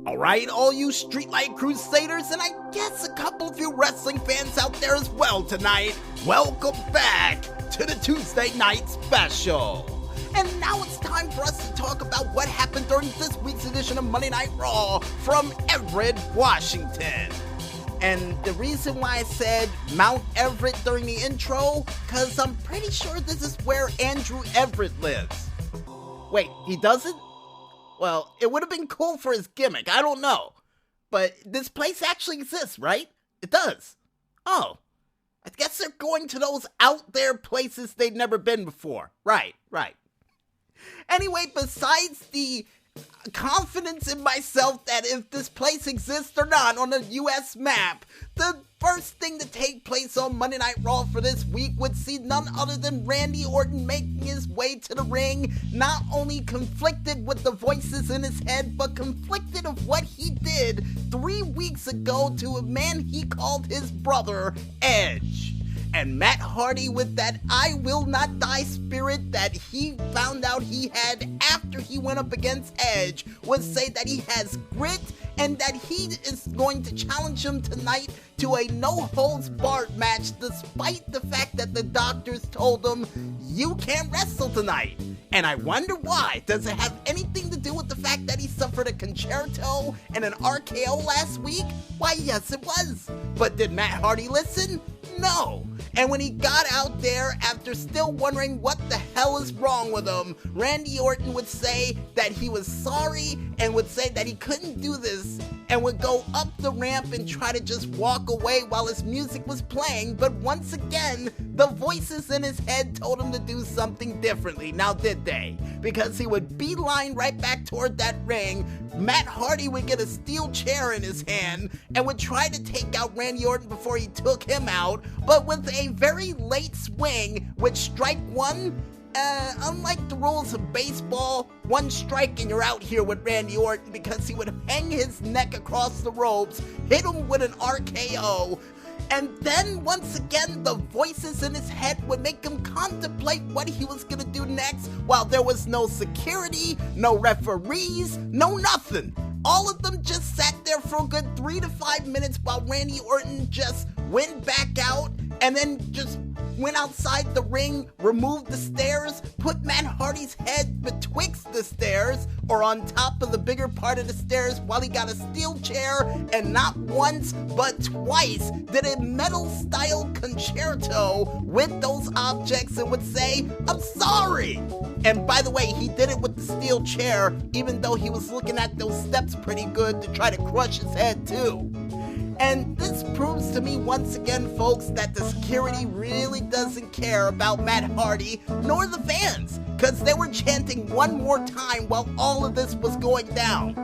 Alright, all you Streetlight Crusaders, and I guess a couple of you wrestling fans out there as well tonight, welcome back to the Tuesday Night Special. And now it's time for us to talk about what happened during this week's edition of Monday Night Raw from Everett, Washington. And the reason why I said Mount Everett during the intro, because I'm pretty sure this is where Andrew Everett lives. Wait, he doesn't? Well, it would have been cool for his gimmick, I don't know. But this place actually exists, right? It does. Oh, I guess they're going to those out there places they've never been before. Right. Anyway, besides the confidence in myself that if this place exists or not on the US map, the first thing to take place on Monday Night Raw for this week would see none other than Randy Orton making his way to the ring, not only conflicted with the voices in his head, but conflicted of what he did 3 weeks ago to a man he called his brother, Edge. And Matt Hardy, with that I will not die spirit that he found out he had after he went up against Edge, would say that he has grit and that he is going to challenge him tonight to a no-holds-barred match, despite the fact that the doctors told him, you can't wrestle tonight. And I wonder why. Does it have anything to do with the fact that he suffered a concerto and an RKO last week? Why, yes it was. But did Matt Hardy listen? No. And when he got out there, after still wondering what the hell is wrong with him, Randy Orton would say that he was sorry and would say that he couldn't do this and would go up the ramp and try to just walk away while his music was playing. But once again, the voices in his head told him to do something differently. Now did they? Because he would beeline right back toward that ring. Matt Hardy would get a steel chair in his hand and would try to take out Randy Orton before he took him out, but with a very late swing, with strike one. Unlike the rules of baseball, one strike and you're out here with Randy Orton, because he would hang his neck across the ropes, hit him with an RKO, and then once again the voices in his head would make him contemplate what he was gonna do next, while there was no security, no referees, no nothing. All of them just sat there for a good 3 to 5 minutes while Randy Orton just went back out and then just went outside the ring, removed the stairs, put Matt Hardy's head betwixt the stairs, or on top of the bigger part of the stairs, while he got a steel chair, and not once, but twice, did a metal-style concerto with those objects and would say, I'm sorry! And by the way, he did it with the steel chair, even though he was looking at those steps pretty good to try to crush his head too. And this proves to me once again, folks, that the security really doesn't care about Matt Hardy, nor the fans, because they were chanting one more time while all of this was going down.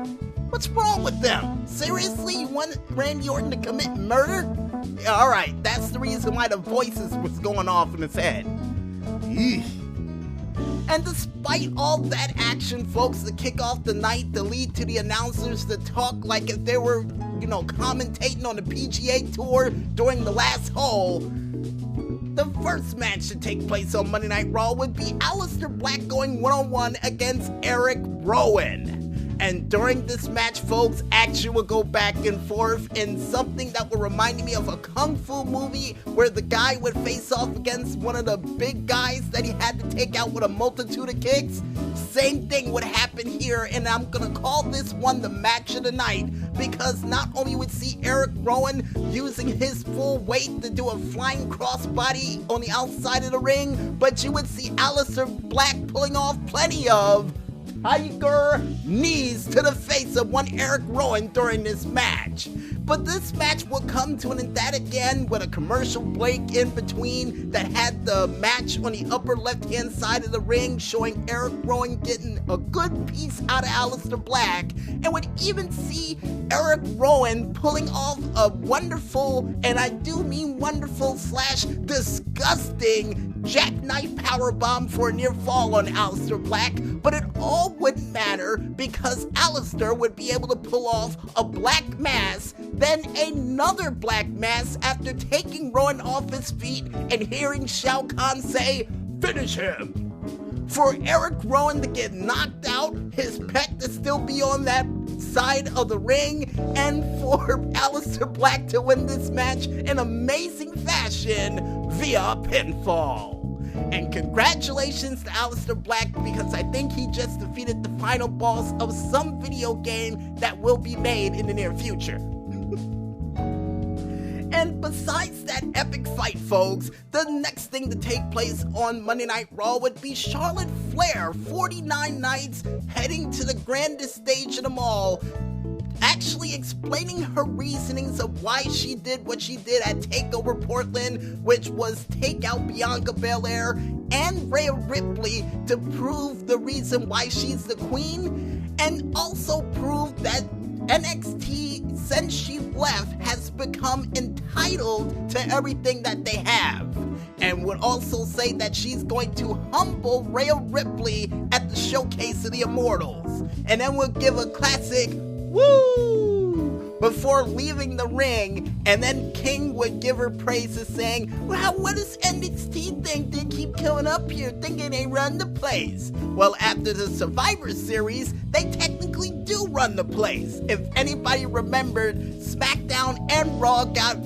What's wrong with them? Seriously, you want Randy Orton to commit murder? Yeah, alright, that's the reason why the voices was going off in his head. Eesh. And despite all that action, folks, to kick off the night, to lead to the announcers to talk like if they were, commentating on the PGA Tour during the last hole, the first match to take place on Monday Night Raw would be Aleister Black going one-on-one against Eric Rowan. And during this match, folks, action will go back and forth in something that would remind me of a kung fu movie where the guy would face off against one of the big guys that he had to take out with a multitude of kicks. Same thing would happen here, and I'm gonna call this one the match of the night, because not only would see Eric Rowan using his full weight to do a flying crossbody on the outside of the ring, but you would see Aleister Black pulling off plenty of tiger knees to the face of one Eric Rowan during this match. But this match will come to an end again with a commercial break in between that had the match on the upper left-hand side of the ring, showing Eric Rowan getting a good piece out of Aleister Black, and would even see Eric Rowan pulling off a wonderful, and I do mean wonderful / disgusting, jackknife powerbomb for a near fall on Aleister Black. But it all wouldn't matter, because Aleister would be able to pull off a black mass, then another black mass after taking Rowan off his feet and hearing Shao Kahn say, "Finish him." For Eric Rowan to get knocked out, his pet to still be on that side of the ring and for Aleister Black to win this match in amazing fashion via pinfall. And congratulations to Aleister Black, because I think he just defeated the final boss of some video game that will be made in the near future. And besides that epic fight, folks, the next thing to take place on Monday Night Raw would be Charlotte Flair, 49 nights, heading to the grandest stage of them all, actually explaining her reasonings of why she did what she did at TakeOver Portland, which was take out Bianca Belair and Rhea Ripley to prove the reason why she's the queen, and also prove that NXT, since she left, has become entitled to everything that they have. And would also say that she's going to humble Rhea Ripley at the Showcase of the Immortals. And then we'll give a classic woo before leaving the ring, and then King would give her praises saying, "Well, what does NXT think? They keep coming up here thinking they run the place." Well, after the Survivor Series, they technically do run the place. If anybody remembered, SmackDown and Raw got,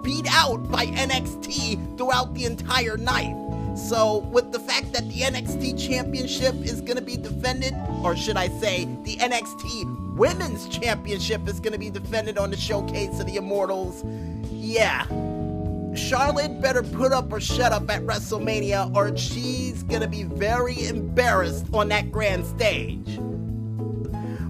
beat out by NXT throughout the entire night. So with the fact that the NXT Championship is going to be defended, or should I say the NXT Women's Championship is going to be defended on the Showcase of the Immortals, yeah, Charlotte better put up or shut up at WrestleMania, or she's going to be very embarrassed on that grand stage.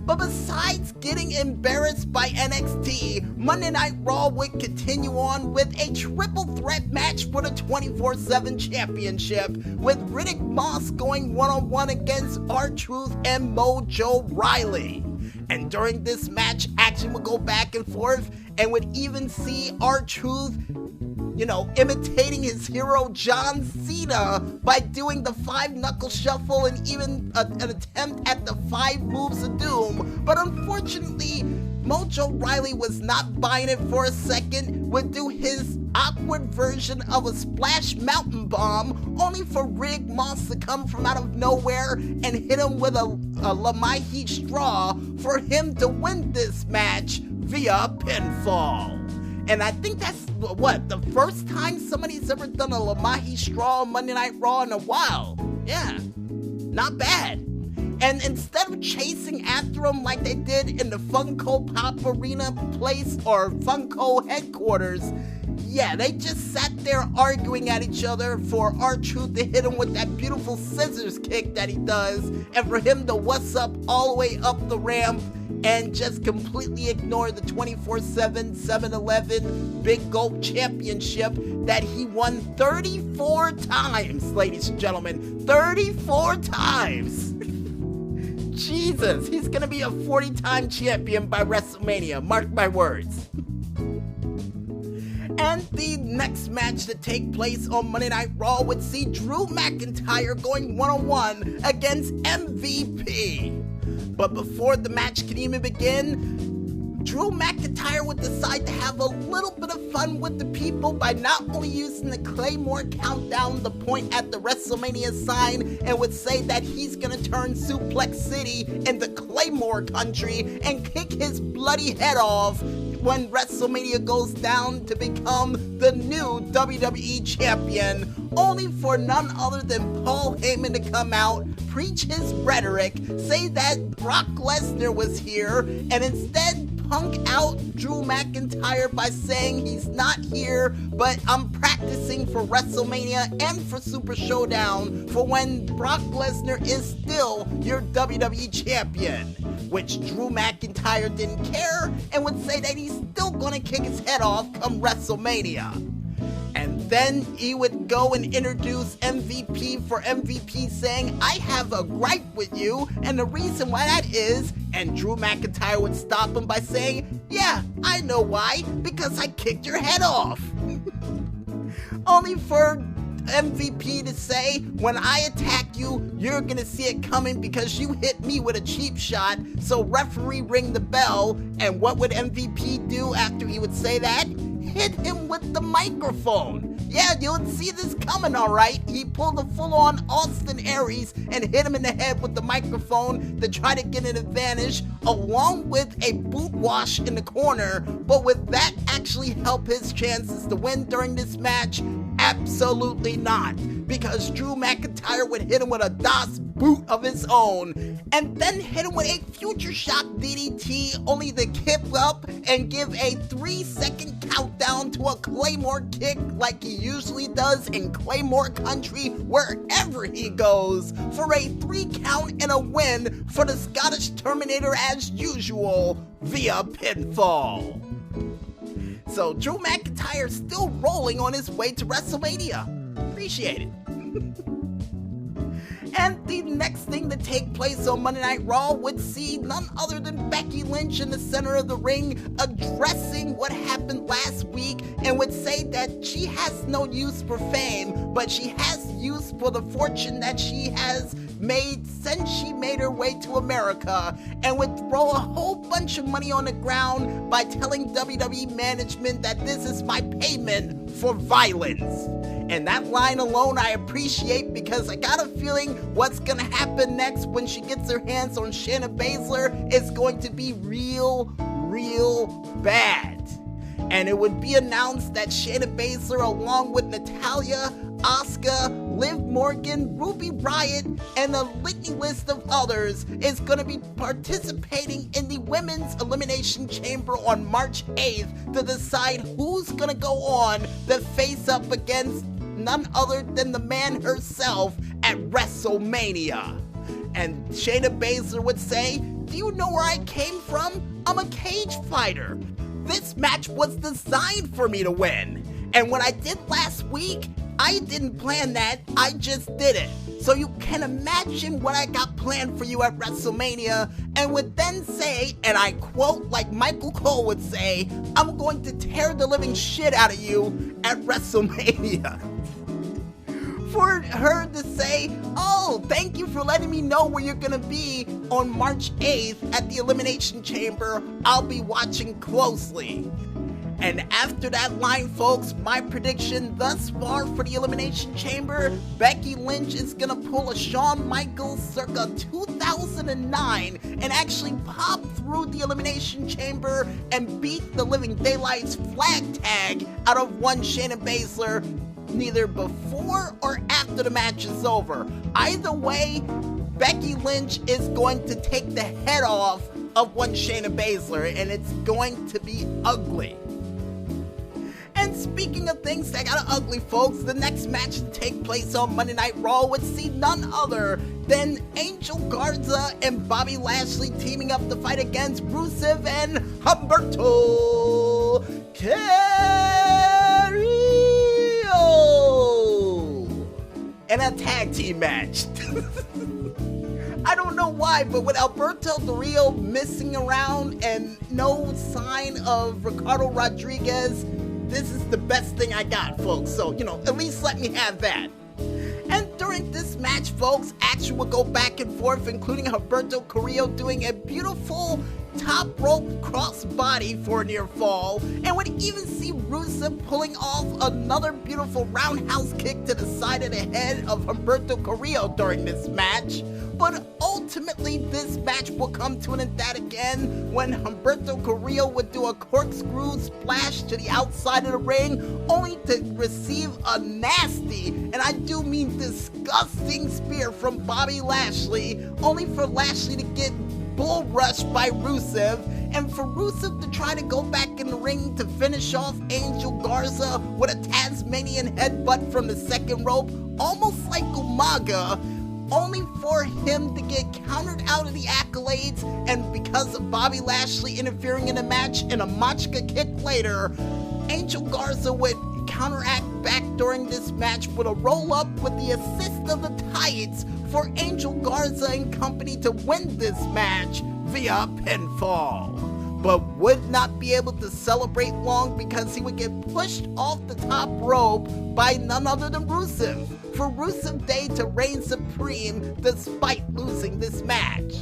But besides getting embarrassed by NXT, Monday Night Raw would continue on with a triple threat match for the 24/7 championship, with Riddick Moss going one-on-one against R-Truth and Mojo Rawley. And during this match, action would go back and forth, and would even see R-Truth, imitating his hero John Cena by doing the 5-knuckle shuffle and even an attempt at the 5 moves of doom. But unfortunately, Mojo Rawley was not buying it for a second, would do his awkward version of a splash mountain bomb, only for Riddick Moss to come from out of nowhere and hit him with a Lamahi straw for him to win this match via pinfall. And I think that's, the first time somebody's ever done a Lamahi straw on Monday Night Raw in a while. Yeah, not bad. And instead of chasing after him like they did in the Funko Pop Arena place or Funko headquarters, yeah, they just sat there arguing at each other for R-Truth to hit him with that beautiful scissors kick that he does, and for him to what's up all the way up the ramp and just completely ignore the 24/7 7-Eleven Big Gulp Championship that he won 34 times, ladies and gentlemen. 34 times! Jesus, he's gonna be a 40-time champion by WrestleMania, mark my words. And the next match to take place on Monday Night Raw would see Drew McIntyre going one-on-one against MVP. But before the match can even begin, Drew McIntyre would decide to have a little bit of fun with the people by not only using the Claymore countdown to point at the WrestleMania sign, and would say that he's gonna turn Suplex City into Claymore Country and kick his bloody head off when WrestleMania goes down to become the new WWE Champion, only for none other than Paul Heyman to come out, preach his rhetoric, say that Brock Lesnar was here, and instead punk out Drew McIntyre by saying he's not here, but I'm practicing for WrestleMania and for Super Showdown for when Brock Lesnar is still your WWE Champion, which Drew McIntyre didn't care and would say that he's still gonna kick his head off come WrestleMania. And then he would go and introduce MVP for MVP, saying, "I have a gripe with you, and the reason why that is," and Drew McIntyre would stop him by saying, "Yeah, I know why, because I kicked your head off." Only for MVP to say, "When I attack you, you're gonna see it coming because you hit me with a cheap shot, so referee ring the bell." And what would MVP do after he would say that? Hit him with the microphone. Yeah, you would see this coming, alright. He pulled a full-on Austin Aries and hit him in the head with the microphone to try to get an advantage, along with a boot wash in the corner. But would that actually help his chances to win during this match? Absolutely not, because Drew McIntyre would hit him with a Das boot of his own, and then hit him with a Future Shock DDT, only to kip up and give a 3-second countdown to a Claymore kick like he usually does in Claymore Country wherever he goes, for a 3 count and a win for the Scottish Terminator as usual, via pinfall. So Drew McIntyre still rolling on his way to WrestleMania. Appreciate it. And the next thing to take place on Monday Night Raw would see none other than Becky Lynch in the center of the ring addressing what happened last week, and would say that she has no use for fame, but she has use for the fortune that she has made since she made her way to America, and would throw a whole bunch of money on the ground by telling WWE management that this is my payment for violence. And that line alone I appreciate, because I got a feeling what's gonna happen next when she gets her hands on Shayna Baszler is going to be real bad. And it would be announced that Shayna Baszler, along with Natalya, Asuka, Liv Morgan, Ruby Riott, and a litany list of others, is going to be participating in the Women's Elimination Chamber on March 8th to decide who's going to go on to face up against none other than the man herself at WrestleMania. And Shayna Baszler would say, "Do you know where I came from? I'm a cage fighter. This match was designed for me to win. And what I did last week, I didn't plan that, I just did it. So you can imagine what I got planned for you at WrestleMania," and would then say, and I quote like Michael Cole would say, "I'm going to tear the living shit out of you at WrestleMania." For her to say, "Oh, thank you for letting me know where you're gonna be on March 8th at the Elimination Chamber. I'll be watching closely." And after that line, folks, my prediction thus far for the Elimination Chamber, Becky Lynch is gonna pull a Shawn Michaels circa 2009 and actually pop through the Elimination Chamber and beat the living daylights flag tag out of one Shayna Baszler, neither before or after the match is over. Either way, Becky Lynch is going to take the head off of one Shayna Baszler, and it's going to be ugly. And speaking of things that got ugly, folks, the next match to take place on Monday Night Raw would see none other than Angel Garza and Bobby Lashley teaming up to fight against Rusev and Humberto Carrillo in a tag team match. I don't know why, but with Alberto Del Rio missing around and no sign of Ricardo Rodriguez, this is the best thing I got, folks. So, at least let me have that. And during this match, folks, action would go back and forth, including Humberto Carrillo doing a beautiful top rope crossbody for a near fall, and would even see Rusev pulling off another beautiful roundhouse kick to the side of the head of Humberto Carrillo during this match. But ultimately, this match will come to an end again when Humberto Carrillo would do a corkscrew splash to the outside of the ring, only to receive a nasty, and I do mean disgusting, spear from Bobby Lashley, only for Lashley to get bull rushed by Rusev, and for Rusev to try to go back in the ring to finish off Angel Garza with a Tasmanian headbutt from the second rope, almost like Umaga, only for him to get countered out of the accolades, and because of Bobby Lashley interfering in the match and a Machka kick later, Angel Garza would counteract back during this match with a roll-up with the assist of the Titans for Angel Garza and company to win this match via pinfall, but would not be able to celebrate long because he would get pushed off the top rope by none other than Rusev, for Rusev Day to reign supreme despite losing this match.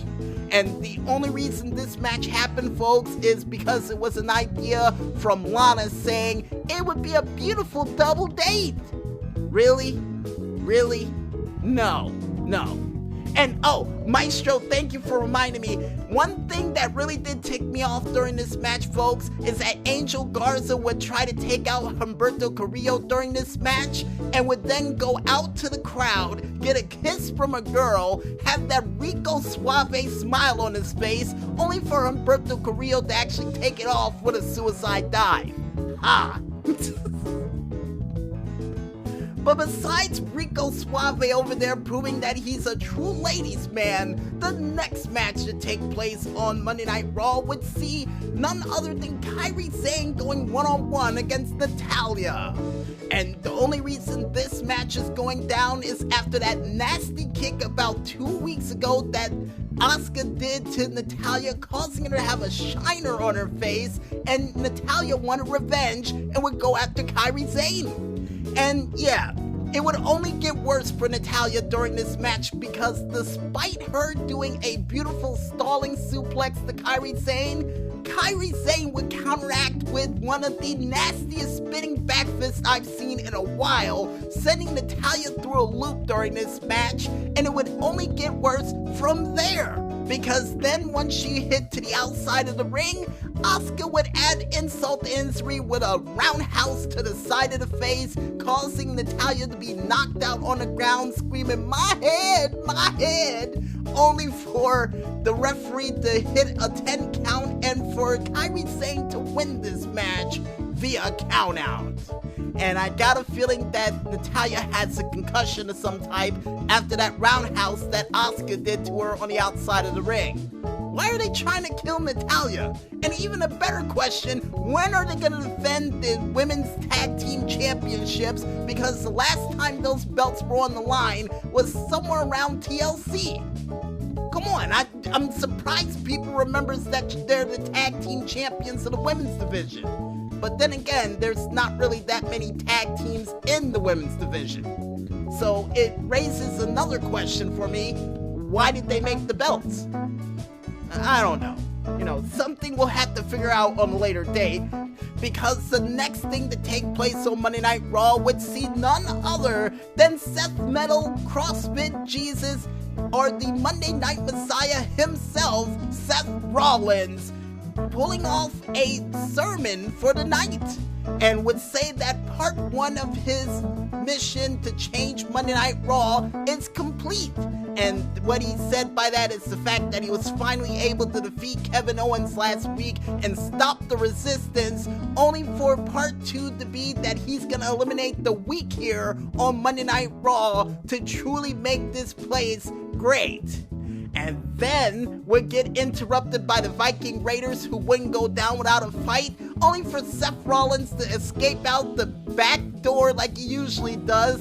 And the only reason this match happened, folks, is because it was an idea from Lana saying it would be a beautiful double date. Really? Really? No. And Maestro, thank you for reminding me. One thing that really did tick me off during this match, folks, is that Angel Garza would try to take out Humberto Carrillo during this match and would then go out to the crowd, get a kiss from a girl, have that Rico Suave smile on his face, only for Humberto Carrillo to actually take it off with a suicide dive. Ha! But besides Rico Suave over there proving that he's a true ladies man, the next match to take place on Monday Night Raw would see none other than Kairi Sane going one-on-one against Natalya. And the only reason this match is going down is after that nasty kick about 2 weeks ago that Asuka did to Natalya, causing her to have a shiner on her face, and Natalya wanted revenge and would go after Kairi Sane. And yeah, it would only get worse for Natalya during this match because despite her doing a beautiful stalling suplex to Kairi Sane would counteract with one of the nastiest spinning back fists I've seen in a while, sending Natalya through a loop during this match, and it would only get worse from there. Because then once she hit to the outside of the ring, Asuka would add insult to injury with a roundhouse to the side of the face, causing Natalya to be knocked out on the ground screaming, "My head, my head!" only for the referee to hit a 10 count and for Kairi Sane to win this match via countout. And I got a feeling that Natalya has a concussion of some type after that roundhouse that Asuka did to her on the outside of the ring. Why are they trying to kill Natalya? And even a better question, when are they going to defend the women's tag team championships? Because the last time those belts were on the line was somewhere around TLC. Come on, I'm surprised people remembers that they're the tag team champions of the women's division. But then again, there's not really that many tag teams in the women's division. So it raises another question for me. Why did they make the belts? I don't know. Something we'll have to figure out on a later date, because the next thing to take place on Monday Night Raw would see none other than Seth Metal, CrossFit Jesus, or the Monday Night Messiah himself, Seth Rollins, pulling off a sermon for the night, and would say that part 1 of his mission to change Monday Night Raw is complete. And what he said by that is the fact that he was finally able to defeat Kevin Owens last week and stop the Resistance, only for part 2 to be that he's gonna eliminate the weak here on Monday Night Raw to truly make this place great. And then would get interrupted by the Viking Raiders, who wouldn't go down without a fight, only for Seth Rollins to escape out the back door like he usually does.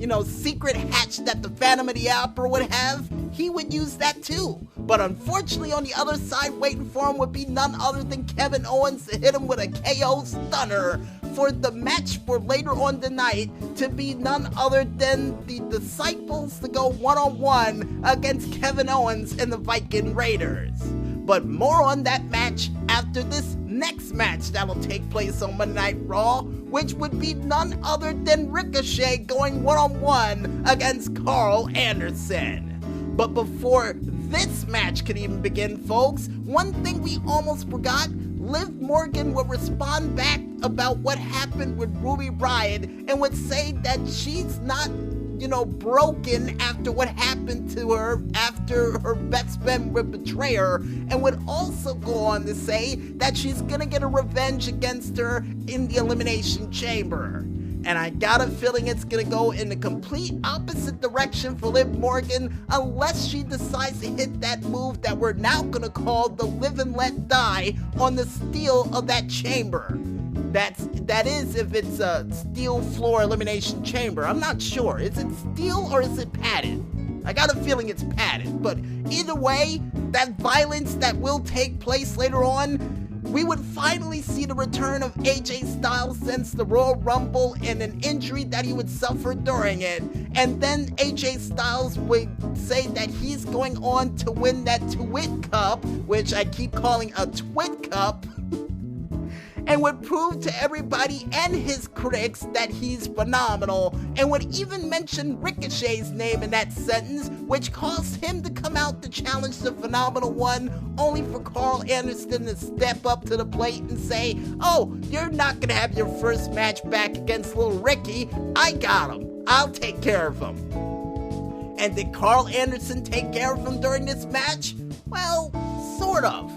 The secret hatch that the Phantom of the Opera would have. He would use that too. But unfortunately, on the other side waiting for him would be none other than Kevin Owens to hit him with a KO stunner for the match for later on tonight to be none other than the Disciples to go one-on-one against Kevin Owens and the Viking Raiders. But more on that match after this next match that'll take place on Monday Night Raw, which would be none other than Ricochet going one-on-one against Carl Anderson. But before this match could even begin, folks, one thing we almost forgot: Liv Morgan would respond back about what happened with Ruby Riott and would say that she's not, broken after what happened to her after her best friend would betray her, and would also go on to say that she's gonna get a revenge against her in the Elimination Chamber. And I got a feeling it's gonna go in the complete opposite direction for Liv Morgan, unless she decides to hit that move that we're now gonna call the Live and Let Die on the steel of that chamber. That is if it's a steel floor elimination chamber. I'm not sure. Is it steel or is it padded? I got a feeling it's padded, but either way, that violence that will take place later on, we would finally see the return of AJ Styles since the Royal Rumble and an injury that he would suffer during it. And then AJ Styles would say that he's going on to win that Twit Cup, which I keep calling a Twit Cup, and would prove to everybody and his critics that he's phenomenal, and would even mention Ricochet's name in that sentence, which caused him to come out to challenge the Phenomenal One, only for Carl Anderson to step up to the plate and say, "Oh, you're not gonna have your first match back against Little Ricky. I got him. I'll take care of him." And did Carl Anderson take care of him during this match? Well, sort of.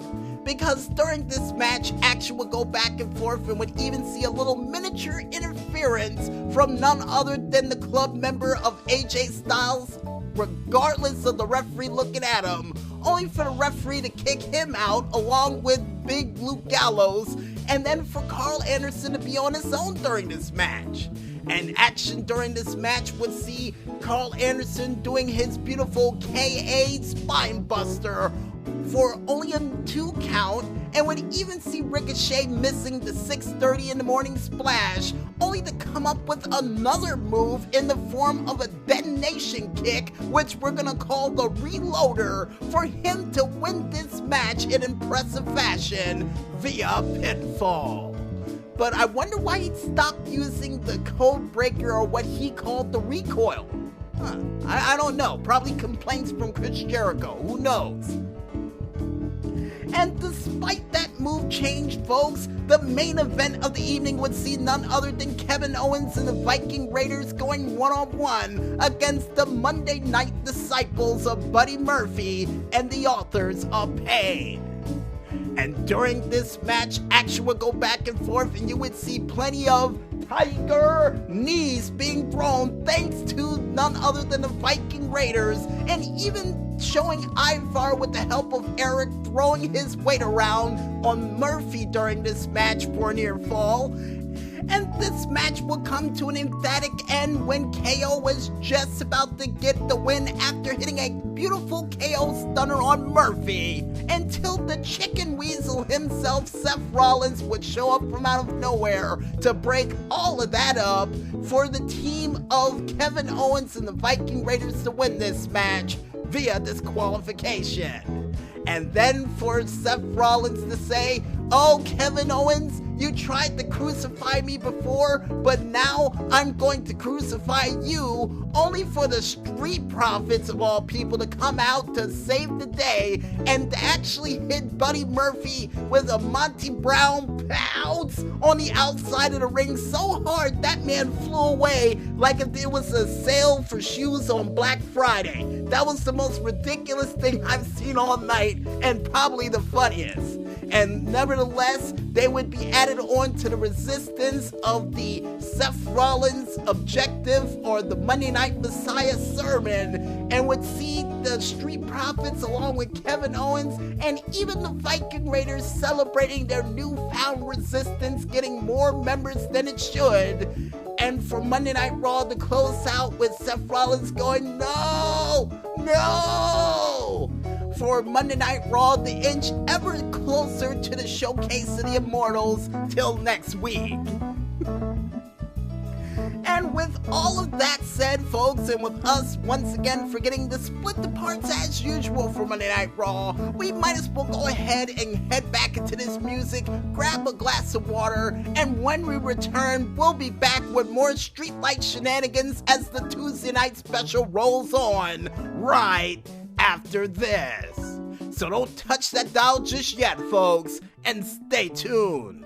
Because during this match, action would go back and forth and would even see a little miniature interference from none other than the club member of AJ Styles, regardless of the referee looking at him, only for the referee to kick him out along with Big Luke Gallows, and then for Carl Anderson to be on his own during this match. And action during this match would see Carl Anderson doing his beautiful KA spine buster for only a 2 count, and would even see Ricochet missing the 6:30 in the morning splash, only to come up with another move in the form of a detonation kick, which we're gonna call the Reloader, for him to win this match in impressive fashion via pinfall. But I wonder why he stopped using the code breaker, or what he called the recoil. I don't know, probably complaints from Chris Jericho, who knows? And despite that move change, folks, the main event of the evening would see none other than Kevin Owens and the Viking Raiders going one-on-one against the Monday Night Disciples of Buddy Murphy and the Authors of Pain. And during this match, action would go back and forth, and you would see plenty of Tiger knees being thrown thanks to none other than the Viking Raiders, and even showing Ivar with the help of Eric throwing his weight around on Murphy during this match for a near fall. And this match will come to an emphatic end when KO was just about to get the win after hitting a beautiful KO stunner on Murphy, until the chicken weasel himself, Seth Rollins, would show up from out of nowhere to break all of that up for the team of Kevin Owens and the Viking Raiders to win this match via disqualification. And then for Seth Rollins to say, "Oh, Kevin Owens, you tried to crucify me before, but now I'm going to crucify you," only for the Street Profits of all people to come out to save the day and to actually hit Buddy Murphy with a Monty Brown pounce on the outside of the ring so hard that man flew away like if it was a sale for shoes on Black Friday. That was the most ridiculous thing I've seen all night, and probably the funniest. And nevertheless, they would be added on to the resistance of the Seth Rollins Objective, or the Monday Night Messiah sermon, and would see the Street Profits along with Kevin Owens and even the Viking Raiders celebrating their newfound resistance, getting more members than it should. And for Monday Night Raw to close out with Seth Rollins going, "No! No!" For Monday Night Raw to inch ever closer to the showcase of the Immortals till next week. And with all of that said, folks, and with us once again forgetting to split the parts as usual for Monday Night Raw, we might as well go ahead and head back into this music, grab a glass of water, and when we return, we'll be back with more streetlight shenanigans as the Tuesday Night Special rolls on right after this. So don't touch that dial just yet, folks, and stay tuned.